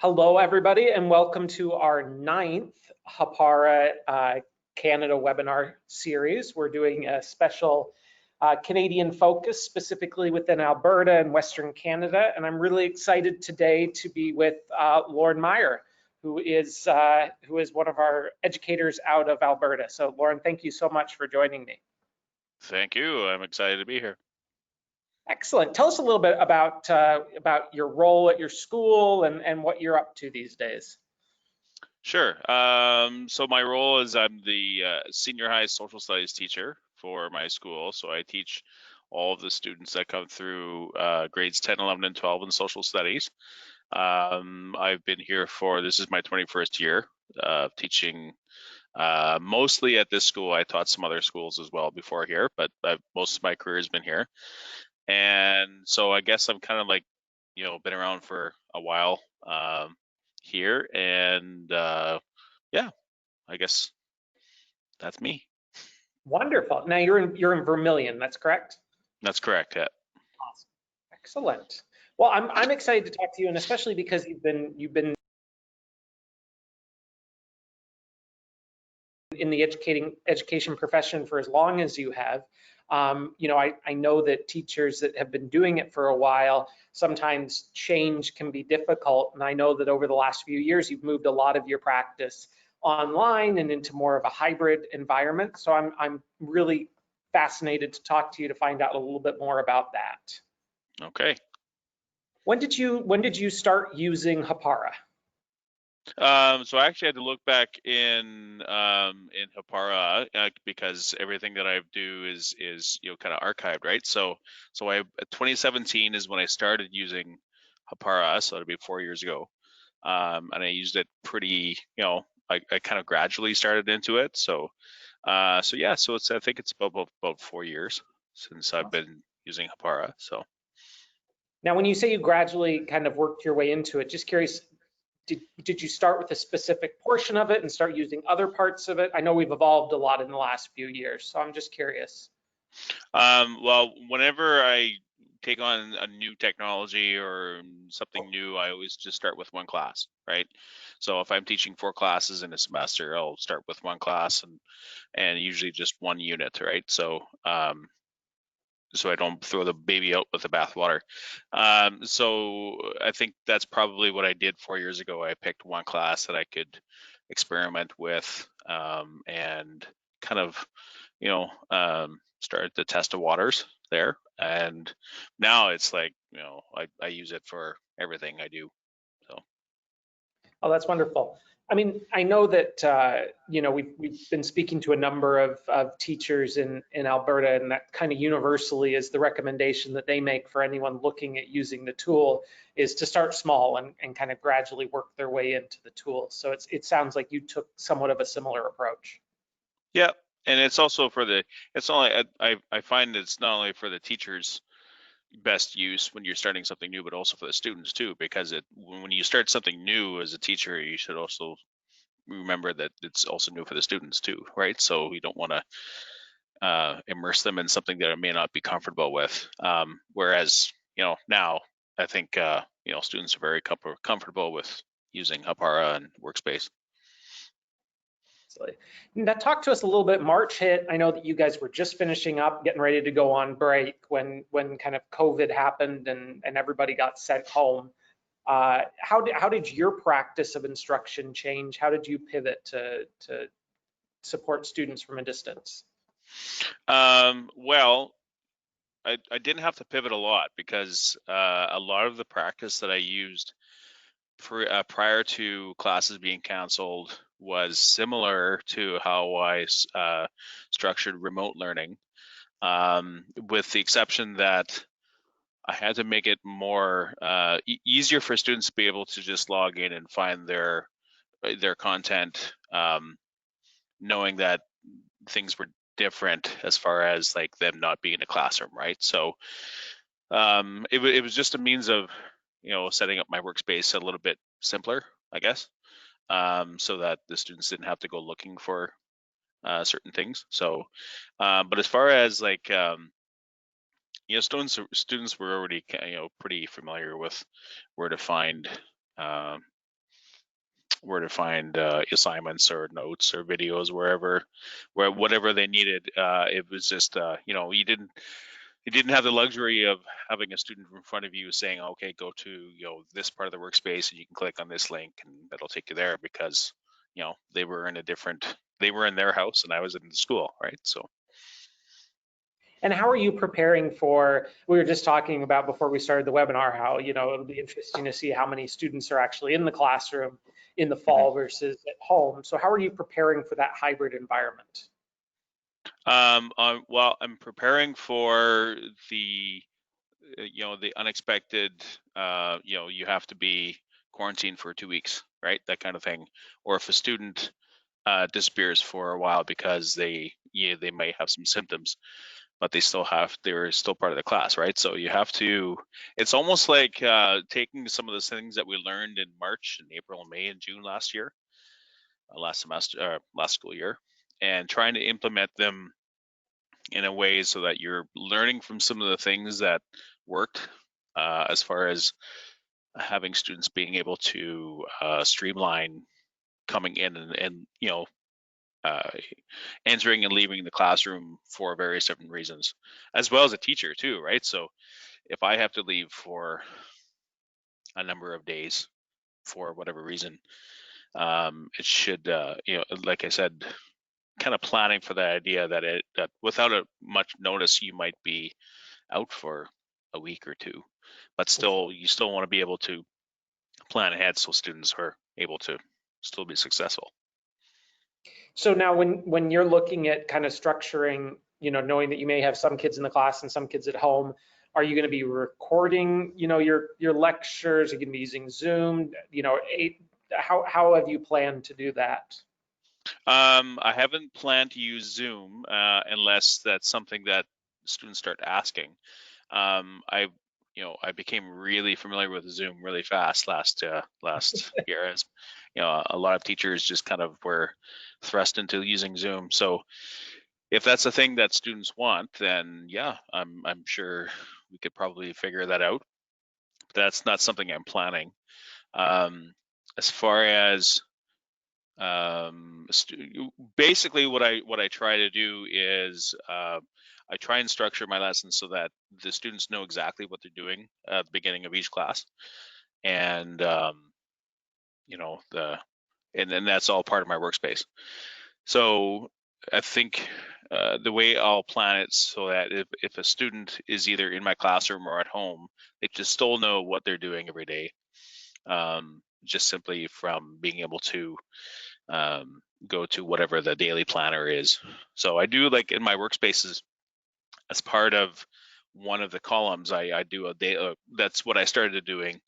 Hello, everybody, and welcome to our 9th Hapara Canada webinar series. We're doing a special Canadian focus, specifically within Alberta and Western Canada, and I'm really excited today to be with Lorne Maier, who is one of our educators out of Alberta. So, Lorne, thank you so much for joining me. Thank you. I'm excited to be here. Excellent. Tell us a little bit about your role at your school and what you're up to these days. Sure. So my role is I'm the senior high social studies teacher for my school. So I teach all of the students that come through grades 10, 11, and 12 in social studies. I've been here this is my 21st year teaching mostly at this school. I taught some other schools as well before here, but most of my career has been here. And so I guess I'm kind of like, been around for a while here, and yeah, I guess that's me. Wonderful. Now you're in Vermilion, that's correct? That's correct. Yeah. Awesome. Excellent. Well, I'm excited to talk to you, and especially because you've been in the education profession for as long as you have. I know that teachers that have been doing it for a while, sometimes change can be difficult. And I know that over the last few years, you've moved a lot of your practice online and into more of a hybrid environment. So I'm really fascinated to talk to you to find out a little bit more about that. Okay. When did you start using Hapara? So I actually had to look back in Hapara because everything that I do is kind of archived, right? So 2017 is when I started using Hapara, so it'll be 4 years ago, and I used it pretty, I kind of gradually started into it. So yeah, so I think it's about 4 years since I've been using Hapara. So Now, when you say you gradually kind of worked your way into it, just curious, did you start with a specific portion of it and start using other parts of it? I know we've evolved a lot in the last few years, so I'm just curious. Well, whenever I take on a new technology or something new, I always just start with one class, right? So if I'm teaching 4 classes in a semester, I'll start with one class and usually just one unit, right? So so I don't throw the baby out with the bathwater. So I think that's probably what I did 4 years ago. I picked one class that I could experiment with and kind of, started to test the waters there. And now it's like, I use it for everything I do. So. Oh, that's wonderful. I mean, I know that we've been speaking to a number of teachers in Alberta, and that kind of universally is the recommendation that they make for anyone looking at using the tool is to start small and kind of gradually work their way into the tool. So it sounds like you took somewhat of a similar approach. Yeah, and it's also it's only I find it's not only for the teachers best use when you're starting something new, but also for the students too, because when you start something new as a teacher, you should also remember that it's also new for the students too, right? So we don't want to immerse them in something that they may not be comfortable with. Whereas, now I think students are very comfortable with using Hapara and Workspace. Now, talk to us a little bit. March hit. I know that you guys were just finishing up, getting ready to go on break when kind of COVID happened and everybody got sent home. How did your practice of instruction change? How did you pivot to support students from a distance? Well, I didn't have to pivot a lot because a lot of the practice that I used prior to classes being canceled was similar to how I structured remote learning, with the exception that I had to make it more easier for students to be able to just log in and find their content, knowing that things were different as far as like them not being in a classroom, right? So it was just a means of setting up my workspace a little bit simpler, I guess, so that the students didn't have to go looking for certain things. So, but as far as like students were already pretty familiar with where to find where to find assignments or notes or videos whatever they needed. It was just you didn't have the luxury of having a student in front of you saying, okay, go to this part of the workspace and you can click on this link and that'll take you there, because they were in their house and I was in the school, right? So. And how are you preparing for, we were just talking about before we started the webinar, how, it'll be interesting to see how many students are actually in the classroom in the Mhm. fall versus at home. So how are you preparing for that hybrid environment? Well, I'm preparing for the unexpected, you have to be quarantined for 2 weeks, right? That kind of thing. Or if a student disappears for a while because they might have some symptoms, but they're still part of the class, right? So you have to, it's almost like taking some of those things that we learned in March and April and May and June last year, last school year, and trying to implement them in a way so that you're learning from some of the things that worked, as far as having students being able to streamline coming in and uh, entering and leaving the classroom for various different reasons, as well as a teacher too, right? So if I have to leave for a number of days for whatever reason, it should, like I said, kind of planning for the idea that without a much notice, you might be out for a week or two, but you still want to be able to plan ahead so students are able to still be successful. So now when you're looking at kind of structuring, knowing that you may have some kids in the class and some kids at home, are you going to be recording, your lectures? Are you going to be using Zoom? How have you planned to do that? I haven't planned to use Zoom unless that's something that students start asking. I became really familiar with Zoom really fast last year, as a lot of teachers just kind of were thrust into using Zoom. So if that's a thing that students want, then yeah, I'm sure we could probably figure that out. But that's not something I'm planning. As far as basically what I try to do is I try and structure my lessons so that the students know exactly what they're doing at the beginning of each class, and and then that's all part of my workspace. So I think the way I'll plan it so that if a student is either in my classroom or at home, they just still know what they're doing every day, just simply from being able to go to whatever the daily planner is. So I do, like, in my workspaces, as part of one of the columns, I do a day. That's what I started doing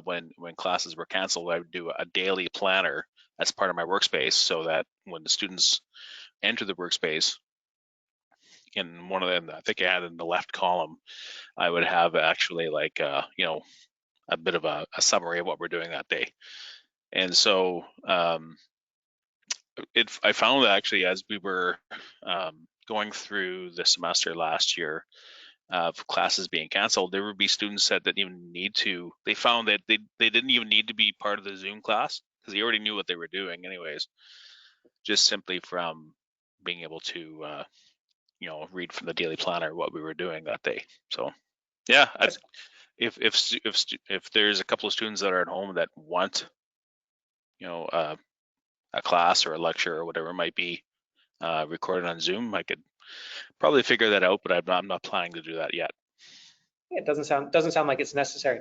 when classes were canceled. I would do a daily planner as part of my workspace, so that when the students enter the workspace, in one of them, I think I had in the left column, I would have actually like a bit of a summary of what we're doing that day. And so I found that actually, as we were going through the semester last year of classes being canceled, there would be students that didn't even need to. They found that they didn't even need to be part of the Zoom class because they already knew what they were doing anyways, just simply from being able to read from the daily planner what we were doing that day. So yeah, if there's a couple of students that are at home that want a class or a lecture or whatever it might be recorded on Zoom, I could probably figure that out, but I'm not planning to do that yet. It doesn't sound like it's necessary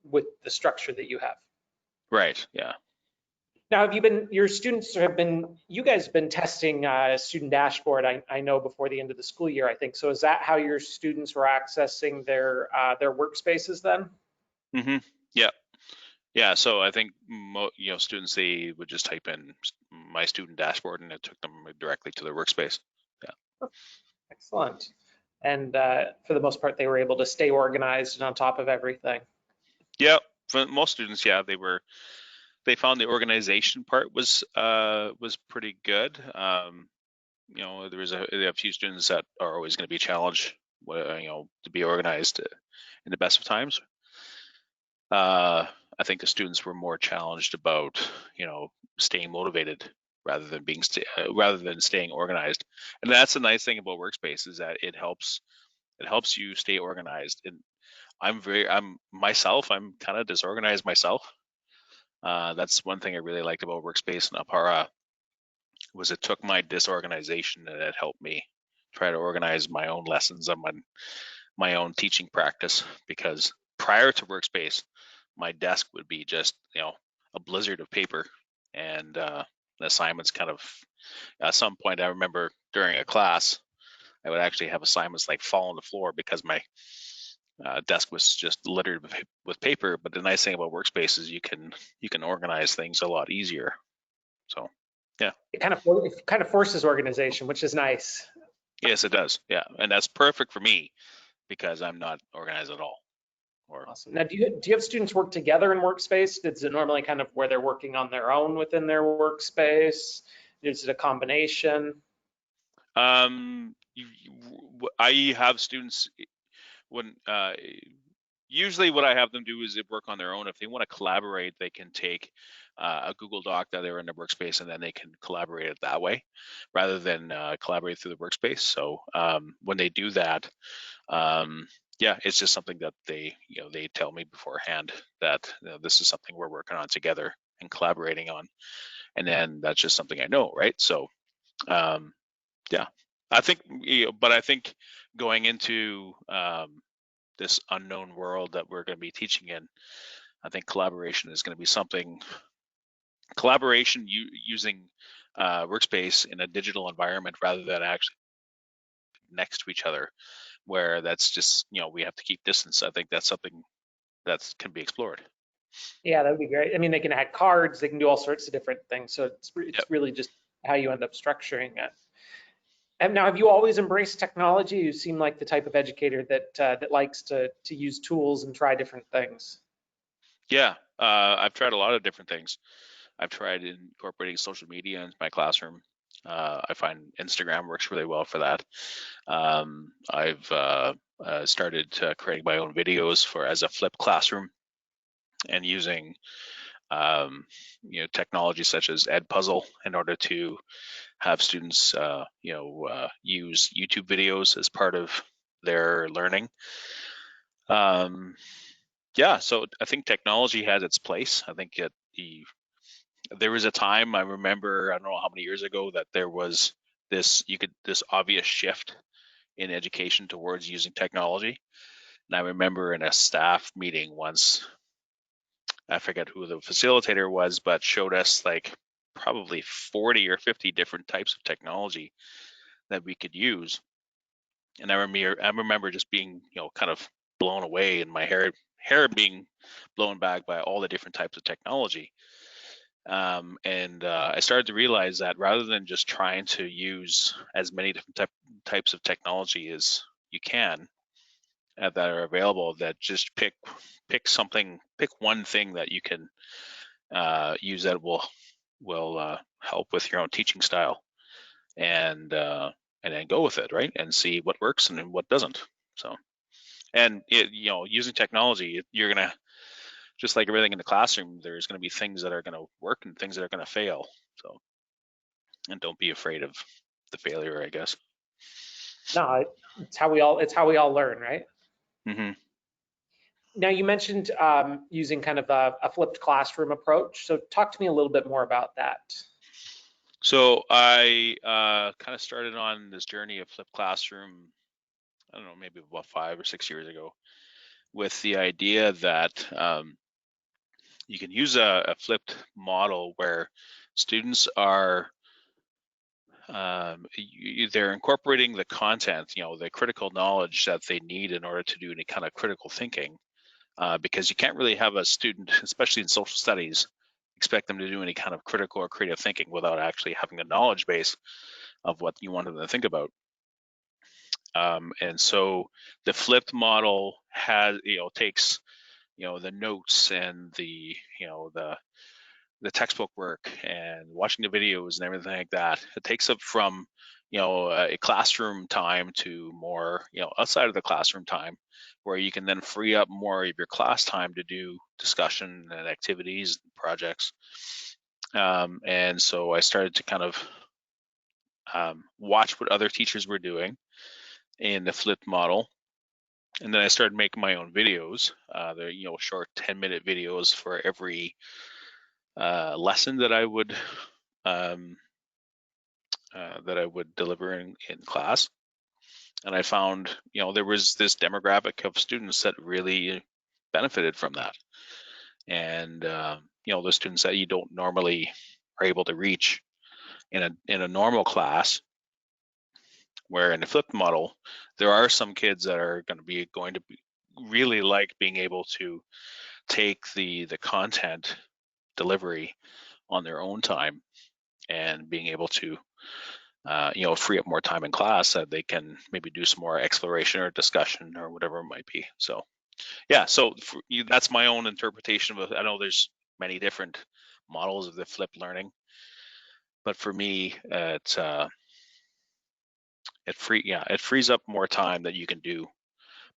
with the structure that you have. Right. Yeah. Now, you guys have been testing student dashboard, I know, before the end of the school year, I think. So is that how your students were accessing their workspaces then? Mm-hmm. Yeah. Yeah. So I think students, they would just type in my student dashboard and it took them directly to their workspace. Yeah. Excellent. And for the most part, they were able to stay organized and on top of everything. Yeah. For most students, yeah, they found the organization part was pretty good. There was a few students that are always going to be challenged, to be organized in the best of times. I think the students were more challenged about, staying motivated rather than rather than staying organized. And that's the nice thing about workspace, is that it helps you stay organized. And I'm kind of disorganized myself. That's one thing I really liked about workspace and Hapara, was it took my disorganization and it helped me try to organize my own lessons and my own teaching practice. Because prior to workspace, my desk would be just, a blizzard of paper, and the assignments kind of, at some point I remember during a class, I would actually have assignments like fall on the floor because my desk was just littered with paper. But the nice thing about workspace is you can organize things a lot easier. So yeah. It kind of forces organization, which is nice. Yes, it does. Yeah, and that's perfect for me because I'm not organized at all. Or Awesome. Now, do you have students work together in workspace? Is it normally kind of where they're working on their own within their workspace? Is it a combination? I have students when usually what I have them do is they work on their own. If they want to collaborate, they can take a Google Doc that they're in their workspace, and then they can collaborate it that way rather than collaborate through the workspace. So when they do that, yeah, it's just something that they tell me beforehand that this is something we're working on together and collaborating on, and then that's just something I know, right? So yeah, I think, but I think going into this unknown world that we're going to be teaching in, I think collaboration is going to be something. Collaboration using workspace in a digital environment rather than actually next to each other, where that's just, we have to keep distance. I think that's something that can be explored. Yeah, that would be great. I mean, they can add cards, they can do all sorts of different things. So it's Yep. really just how you end up structuring it. And now, have you always embraced technology? You seem like the type of educator that likes to use tools and try different things. Yeah, I've tried a lot of different things. I've tried incorporating social media into my classroom. I find Instagram works really well for that. I've started creating my own videos for as a flipped classroom, and using technology such as Edpuzzle in order to have students use YouTube videos as part of their learning. Yeah, so I think technology has its place. I think there was a time, I remember, I don't know how many years ago, that there was this obvious shift in education towards using technology. And I remember in a staff meeting once, I forget who the facilitator was, but showed us like probably 40 or 50 different types of technology that we could use. And I remember just being, kind of blown away, and my hair being blown back by all the different types of technology. And I started to realize that rather than just trying to use as many different types of technology as you can that are available, that just pick one thing that you can use that will help with your own teaching style, and then go with it, right? And see what works and what doesn't. So, and using technology, you're gonna, just like everything in the classroom, there's gonna be things that are gonna work and things that are gonna fail. So, and don't be afraid of the failure, I guess. No, it's how we all learn, right? Hmm. Now, you mentioned using kind of a flipped classroom approach. So talk to me a little bit more about that. So I kind of started on this journey of flipped classroom, I don't know, maybe about 5 or 6 years ago, with the idea that you can use a flipped model where students are they're incorporating the content, the critical knowledge that they need in order to do any kind of critical thinking. Because you can't really have a student, especially in social studies, expect them to do any kind of critical or creative thinking without actually having a knowledge base of what you want them to think about. And so the flipped model takes, the notes and the textbook work and watching the videos and everything like that. It takes it from, a classroom time to more, outside of the classroom time, where you can then free up more of your class time to do discussion and activities, and projects. And so I started to kind of watch what other teachers were doing in the flipped model. And then I started making my own videos. They're, short 10-minute videos for every lesson that I would deliver in class. And I found, there was this demographic of students that really benefited from that. And, the students that you don't normally are able to reach in a normal class, where in the flipped model, there are some kids that are going to be really like being able to take the content delivery on their own time and being able to free up more time in class that they can maybe do some more exploration or discussion or whatever it might be. So yeah, so that's my own interpretation of it. I know there's many different models of the flipped learning, but for me, it frees up more time that you can do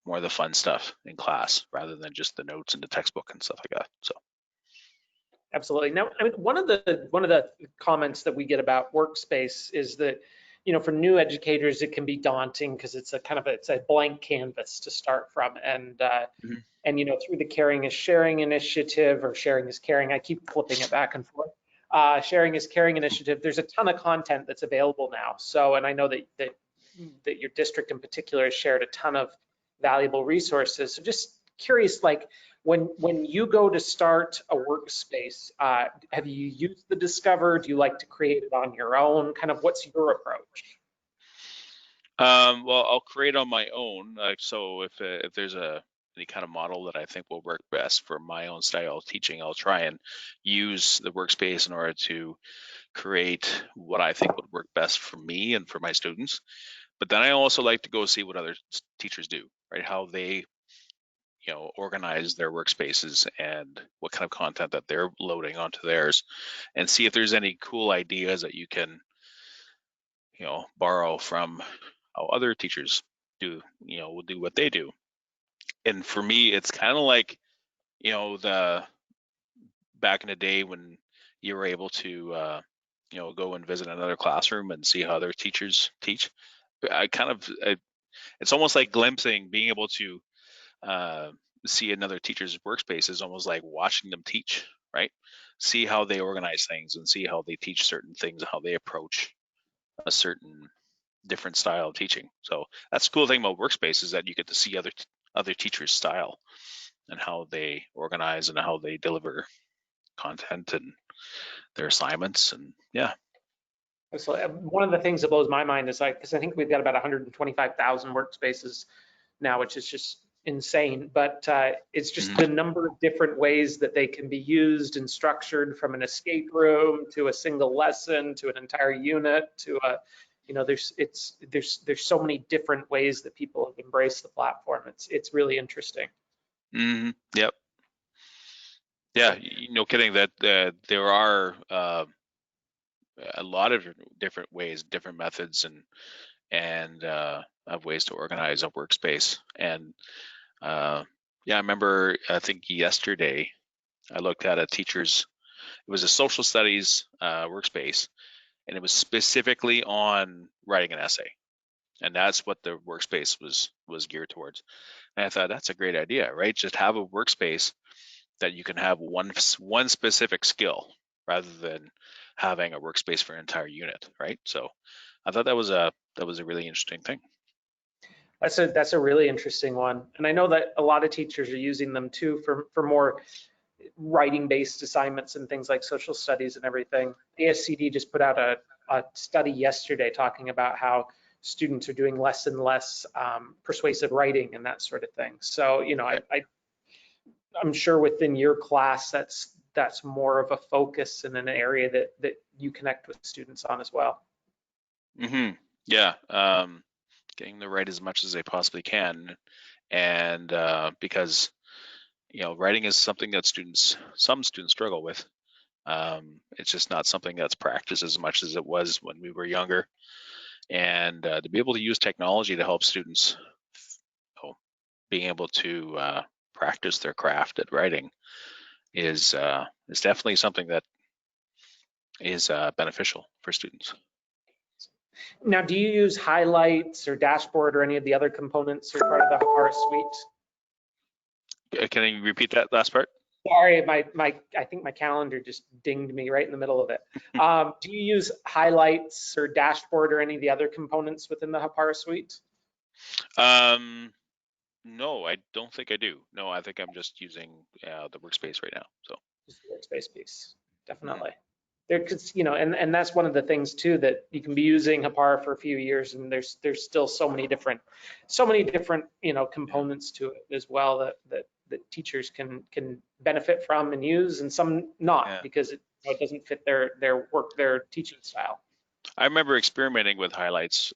more of the fun stuff in class rather than just the notes in the textbook and stuff like that. So Absolutely. Now, I mean, one of the comments that we get about workspace is that, for new educators, it can be daunting because it's a blank canvas to start from. And Mhm. through the Caring is Sharing initiative, or Sharing is Caring, I keep flipping it back and forth. Sharing is Caring initiative. There's a ton of content that's available now. So, and I know that your district in particular has shared a ton of valuable resources. So, just curious, like, when you go to start a workspace, have you used the Discover? Do you like to create it on your own? Kind of, what's your approach? Well, I'll create on my own. So if there's any kind of model that I think will work best for my own style of teaching, I'll try and use the workspace in order to create what I think would work best for me and for my students. But then I also like to go see what other teachers do, right? How they, organize their workspaces and what kind of content that they're loading onto theirs, and see if there's any cool ideas that you can, borrow from how other teachers will do what they do. And for me, it's kind of like, the back in the day when you were able to, go and visit another classroom and see how other teachers teach. It's almost like glimpsing, being able to uh, see another teacher's workspace is almost like watching them teach, right? See how they organize things and see how they teach certain things, how they approach a certain different style of teaching. So that's the cool thing about workspace, is that you get to see other teachers' style and how they organize and how they deliver content and their assignments. And yeah. So one of the things that blows my mind is, like, because I think we've got about 125,000 workspaces now, which is just insane. But it's just Mhm. the number of different ways that they can be used and structured, from an escape room to a single lesson to an entire unit to a, there's so many different ways that people have embraced the platform. It's really interesting. Yep. Yeah. So, No kidding that there are a lot of different ways, different methods, and of ways to organize a workspace. And yeah, I remember, I think yesterday I looked at a teacher's, it was a social studies workspace, and it was specifically on writing an essay. And that's what the workspace was geared towards. And I thought that's a great idea, right? Just have a workspace that you can have one specific skill rather than having a workspace for an entire unit, right? So I thought that was a really interesting thing. that's a really interesting one. And I know that a lot of teachers are using them too for more writing-based assignments and things like social studies and everything. ASCD just put out a study yesterday talking about how students are doing less and less persuasive writing and that sort of thing. So, I'm sure within your class, that's more of a focus and an area that you connect with students on as well. Yeah, getting to write as much as they possibly can, and because writing is something that some students struggle with. It's just not something that's practiced as much as it was when we were younger. and to be able to use technology to help students being able to practice their craft at writing is definitely something that is beneficial for students. Now, do you use highlights or dashboard or any of the other components or part of the Hapara suite? Can you repeat that last part? Sorry, I think my calendar just dinged me right in the middle of it. Do you use highlights or dashboard or any of the other components within the Hapara suite? No, I don't think I do. No, I think I'm just using the workspace right now. So Just the workspace piece, definitely. There, because and that's one of the things too, that you can be using Hapara for a few years, and there's still so many different components to it as well that teachers can benefit from and use, and some not, because it doesn't fit their teaching style. I remember experimenting with highlights.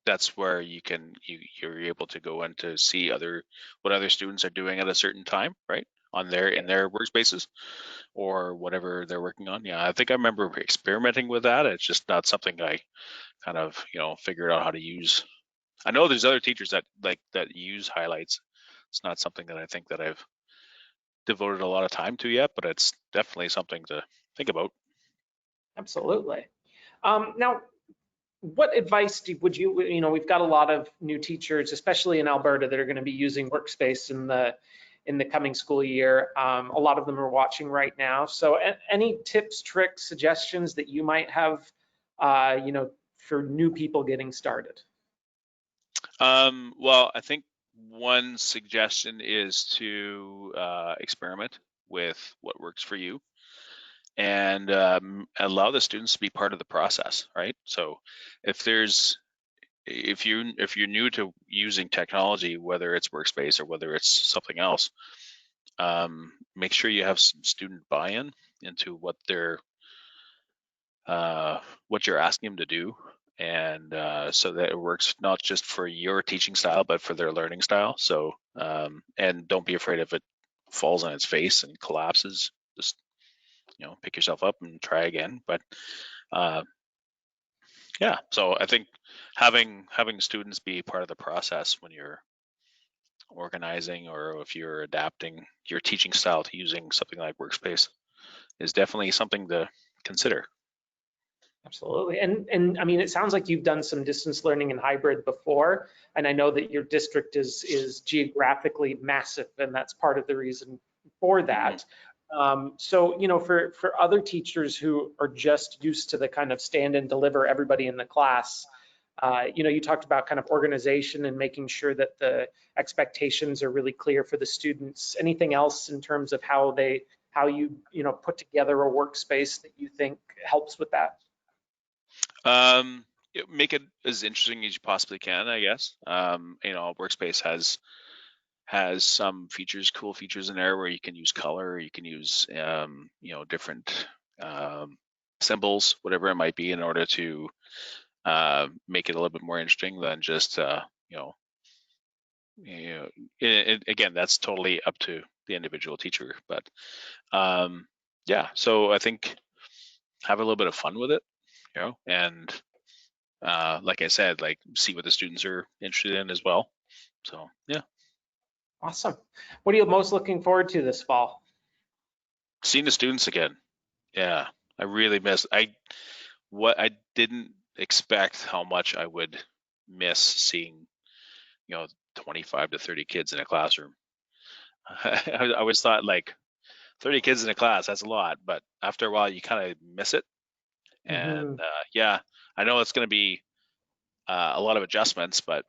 That's where you're able to go in to see what other students are doing at a certain time, right? In their workspaces or whatever they're working on. Yeah, I think I remember experimenting with that. It's just not something I kind of figured out how to use. I know there's other teachers that use highlights. It's not something that I think that I've devoted a lot of time to yet, but it's definitely something to think about. Absolutely. Now, what advice would you, we've got a lot of new teachers, especially in Alberta, that are going to be using Workspace in the coming school year. A lot of them are watching right now. So any tips, tricks, suggestions that you might have, for new people getting started? Well, I think one suggestion is to experiment with what works for you, and allow the students to be part of the process, right? So if you're new to using technology, whether it's Workspace or whether it's something else, make sure you have some student buy-in into what you're asking them to do, and so that it works not just for your teaching style but for their learning style. So and don't be afraid if it falls on its face and collapses. Just pick yourself up and try again. But yeah, so I think having students be part of the process when you're organizing or if you're adapting your teaching style to using something like Workspace is definitely something to consider. Absolutely. And I mean, it sounds like you've done some distance learning and hybrid before, and I know that your district is geographically massive, and that's part of the reason for that. So, for other teachers who are just used to the kind of stand and deliver everybody in the class, you talked about kind of organization and making sure that the expectations are really clear for the students. Anything else in terms of how you put together a workspace that you think helps with that? Make it as interesting as you possibly can, I guess. Workspace has some cool features in there where you can use color, you can use different symbols, whatever it might be, in order to make it a little bit more interesting than just again, that's totally up to the individual teacher. But yeah, so I think have a little bit of fun with it, and like I said, see what the students are interested in as well. So yeah. Awesome. What are you most looking forward to this fall? Seeing the students again. Yeah, I really miss. I didn't expect how much I would miss seeing 25 to 30 kids in a classroom. I always thought 30 kids in a class, that's a lot, but after a while you kind of miss it. And yeah, I know it's going to be a lot of adjustments, but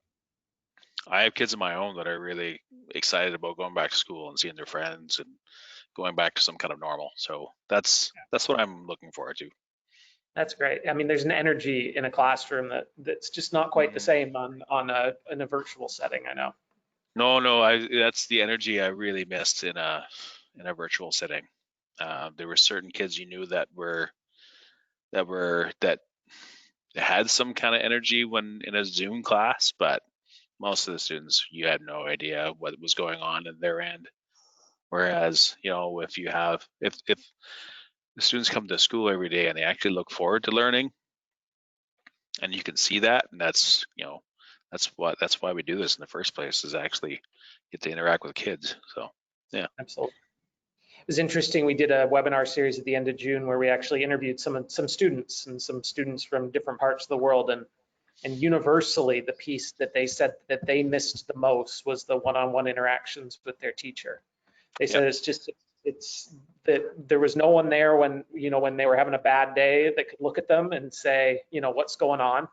I have kids of my own that are really excited about going back to school and seeing their friends and going back to some kind of normal. So that's what I'm looking forward to. That's great. I mean, there's an energy in a classroom that's just not quite the same in a virtual setting, I know. No, that's the energy I really missed in a virtual setting. There were certain kids you knew that had some kind of energy when in a Zoom class, but most of the students, you had no idea what was going on in their end. Whereas, if the students come to school every day and they actually look forward to learning, and you can see that, and that's, you know, that's why we do this in the first place, is actually get to interact with kids. So yeah. Absolutely. It was interesting. We did a webinar series at the end of June where we actually interviewed some students and some students from different parts of the world, and universally the piece that they said that they missed the most was the one-on-one interactions with their teacher. They said Yep. it's that there was no one there when, you know, when they were having a bad day that could look at them and say, you know, what's going on.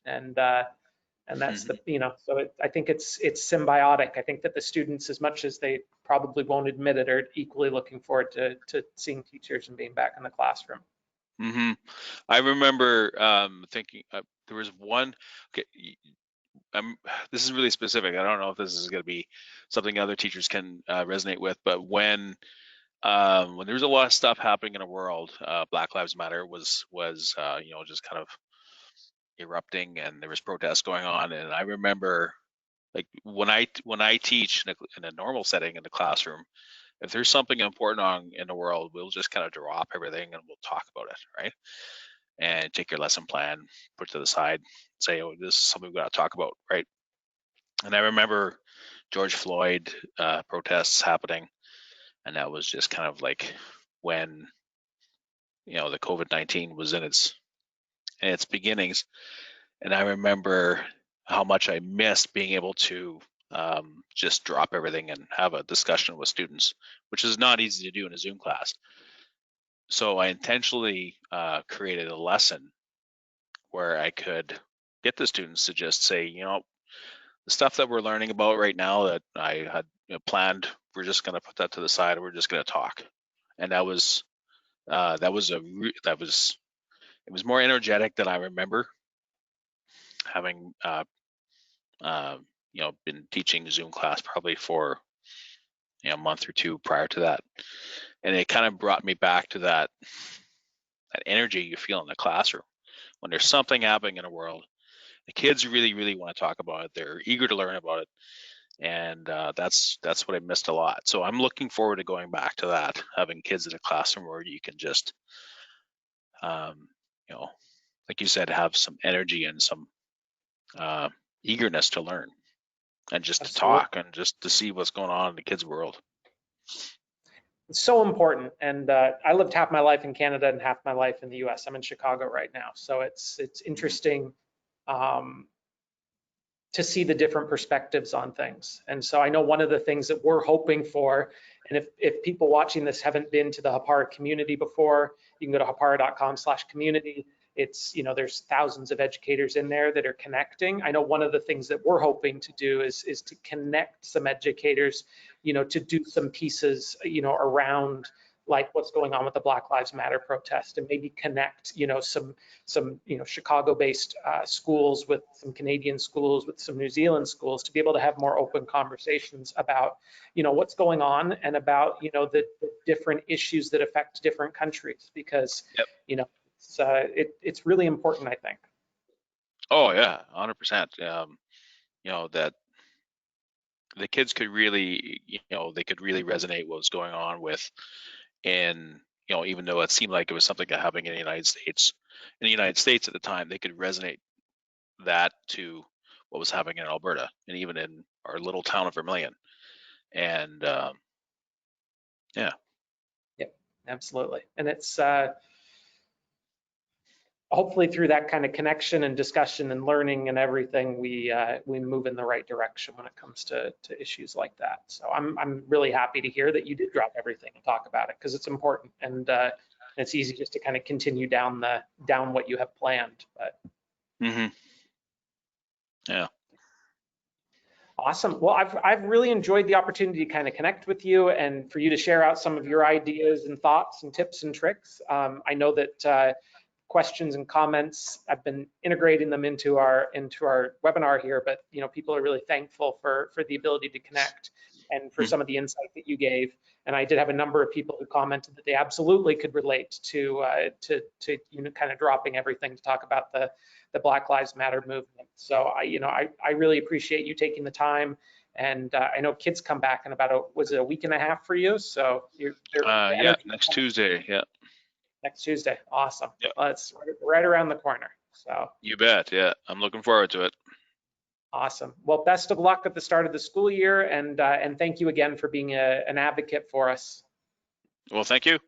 And that's the, you know, so I think it's symbiotic. I think that the students, as much as they probably won't admit it, are equally looking forward to seeing teachers and being back in the classroom. Mm-hmm. I remember thinking there was one. Okay, this is really specific. I don't know if this is going to be something other teachers can resonate with, but when there's a lot of stuff happening in the world, Black Lives Matter was you know, just kind of erupting, and there was protests going on. And I remember, like, when I teach in a normal setting in the classroom, if there's something important on in the world, we'll just kind of drop everything and we'll talk about it, right? And take your lesson plan, put it to the side, say, oh, this is something we've got to talk about, right? And I remember George Floyd protests happening, and that was just kind of like when, you know, the COVID-19 was in its beginnings. And I remember how much I missed being able to just drop everything and have a discussion with students, which is not easy to do in a Zoom class. So I intentionally created a lesson where I could get the students to just say, you know, the stuff that we're learning about right now that I had, you know, planned, we're just going to put that to the side, and we're just going to talk. And that was it was more energetic than I remember, having you know, been teaching Zoom class probably for, you know, a month or two prior to that. And it kind of brought me back to that energy you feel in the classroom when there's something happening in the world. The kids really want to talk about it. They're eager to learn about it, and that's what I missed a lot. So I'm looking forward to going back to that, having kids in a classroom where you can just, you know, like you said, have some energy and some eagerness to learn, and just to Absolutely. talk and just to see what's going on in the kids' world. It's so important. And I lived half my life in Canada and half my life in the US. I'm in Chicago right now. So it's interesting to see the different perspectives on things. And so I know one of the things that we're hoping for, and if people watching this haven't been to the Hapara community before, you can go to hapara.com/community. It's, you know, there's thousands of educators in there that are connecting. I know one of the things that we're hoping to do is to connect some educators, you know, to do some pieces, you know, around like what's going on with the Black Lives Matter protest, and maybe connect, you know, some you know, Chicago-based schools with some Canadian schools, with some New Zealand schools, to be able to have more open conversations about, you know, what's going on, and about, you know, the different issues that affect different countries, because, Yep. you know, it's really important, I think. Oh yeah, 100%. You know, that the kids could really, you know, they could really resonate what was going on with, and, you know, even though it seemed like it was something that happening in the United States, at the time, they could resonate that to what was happening in Alberta, and even in our little town of Vermilion. And yeah. Yep, absolutely. And it's hopefully through that kind of connection and discussion and learning and everything, we move in the right direction when it comes to issues like that. So I'm really happy to hear that you did drop everything and talk about it, because it's important, and it's easy just to kind of continue down what you have planned. But Yeah. awesome. Well, I've really enjoyed the opportunity to kind of connect with you, and for you to share out some of your ideas and thoughts and tips and tricks. I know that questions and comments, I've been integrating them into our webinar here, but, you know, people are really thankful for the ability to connect, and for some of the insight that you gave. And I did have a number of people who commented that they absolutely could relate to you know, kind of dropping everything to talk about the Black Lives Matter movement. So I really appreciate you taking the time. And I know kids come back in about was it a week and a half for you? So Yeah, next Tuesday. Yeah. next Tuesday. Awesome. Yeah. Well, it's right around the corner. So You bet. Yeah, I'm looking forward to it. awesome. Well, best of luck at the start of the school year, and thank you again for being an advocate for us. Well, thank you.